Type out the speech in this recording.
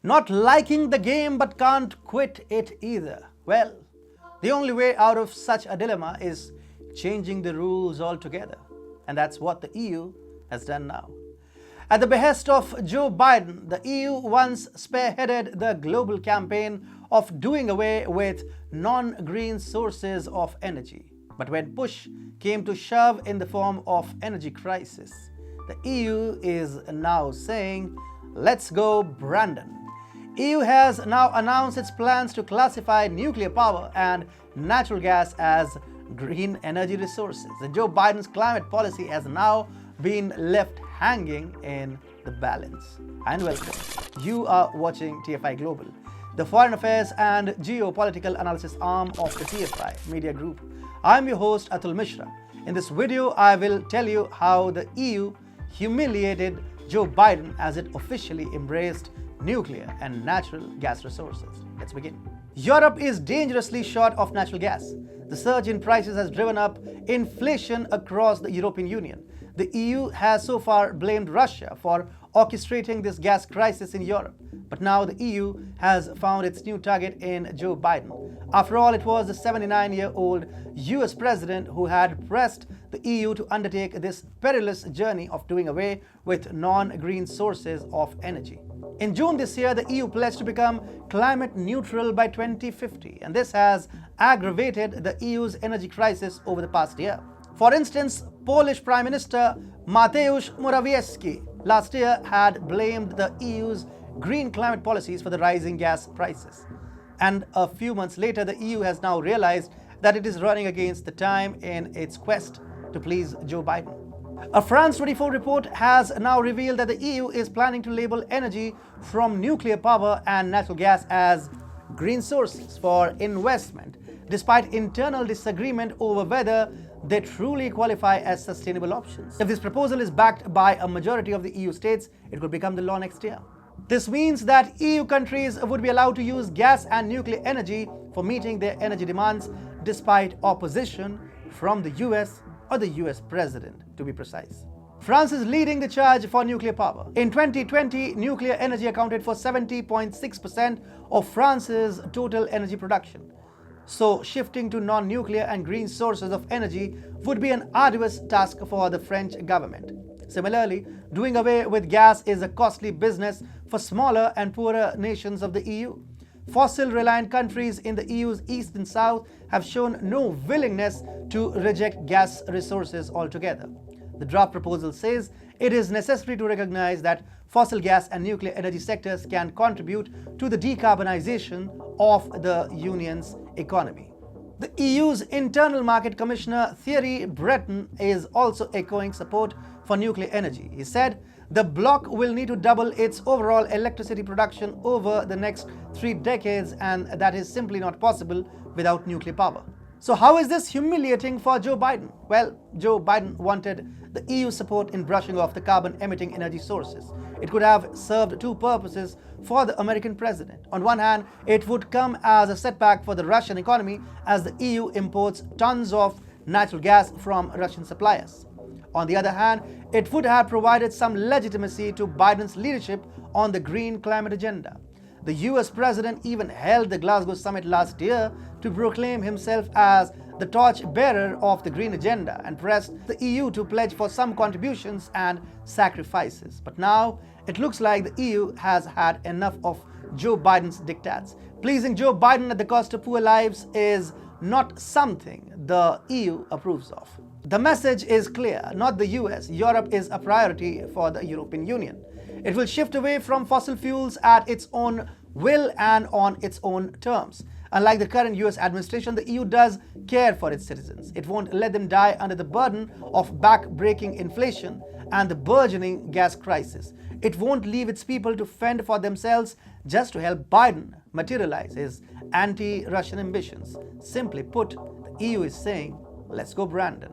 Not liking the game but can't quit it either. Well, the only way out of such a dilemma is changing the rules altogether. And that's what the EU has done now. At the behest of Joe Biden, the EU once spearheaded the global campaign of doing away with non-green sources of energy. But when push came to shove in the form of energy crisis, the EU is now saying, let's go Brandon. EU has now announced its plans to classify nuclear power and natural gas as green energy resources. And Joe Biden's climate policy has now been left hanging in the balance. And welcome. You are watching TFI Global, the foreign affairs and geopolitical analysis arm of the TFI media group. I'm your host Atul Mishra. In this video, I will tell you how the EU humiliated Joe Biden as it officially embraced nuclear and natural gas resources. Let's begin. Europe is dangerously short of natural gas. The surge in prices has driven up inflation across the European Union. The EU has so far blamed Russia for orchestrating this gas crisis in Europe. But now the EU has found its new target in Joe Biden. After all, it was the 79-year-old US president who had pressed the EU to undertake this perilous journey of doing away with non-green sources of energy. In June this year, the EU pledged to become climate neutral by 2050, and this has aggravated the EU's energy crisis over the past year. For instance, Polish Prime Minister Mateusz Morawiecki last year had blamed the EU's green climate policies for the rising gas prices. And a few months later, the EU has now realized that it is running against the time in its quest to please Joe Biden. A France 24 report has now revealed that the EU is planning to label energy from nuclear power and natural gas as green sources for investment, despite internal disagreement over whether they truly qualify as sustainable options. If this proposal is backed by a majority of the EU states, it could become the law next year. This means that EU countries would be allowed to use gas and nuclear energy for meeting their energy demands despite opposition from the US or the US president, to be precise. France is leading the charge for nuclear power. In 2020, nuclear energy accounted for 70.6% of France's total energy production. So shifting to non-nuclear and green sources of energy would be an arduous task for the French government. Similarly, doing away with gas is a costly business for smaller and poorer nations of the EU. Fossil-reliant countries in the EU's east and south have shown no willingness to reject gas resources altogether. The draft proposal says it is necessary to recognize that fossil gas and nuclear energy sectors can contribute to the decarbonization of the Union's economy. The EU's Internal Market Commissioner Thierry Breton is also echoing support for nuclear energy. He said, the bloc will need to double its overall electricity production over the next 3 decades, and that is simply not possible without nuclear power. So how is this humiliating for Joe Biden? Well, Joe Biden wanted the EU support in brushing off the carbon-emitting energy sources. It could have served two purposes for the American president. On one hand, it would come as a setback for the Russian economy as the EU imports tons of natural gas from Russian suppliers. On the other hand, it would have provided some legitimacy to Biden's leadership on the green climate agenda. The US president even held the Glasgow summit last year to proclaim himself as the torch-bearer of the green agenda and pressed the EU to pledge for some contributions and sacrifices. But now, it looks like the EU has had enough of Joe Biden's diktats. Pleasing Joe Biden at the cost of poor lives is not something the EU approves of. The message is clear, not the US. Europe is a priority for the European Union. It will shift away from fossil fuels at its own will and on its own terms. Unlike the current US administration, the EU does care for its citizens. It won't let them die under the burden of back-breaking inflation and the burgeoning gas crisis. It won't leave its people to fend for themselves just to help Biden materialize his anti-Russian ambitions. Simply put, the EU is saying, let's go Brandon.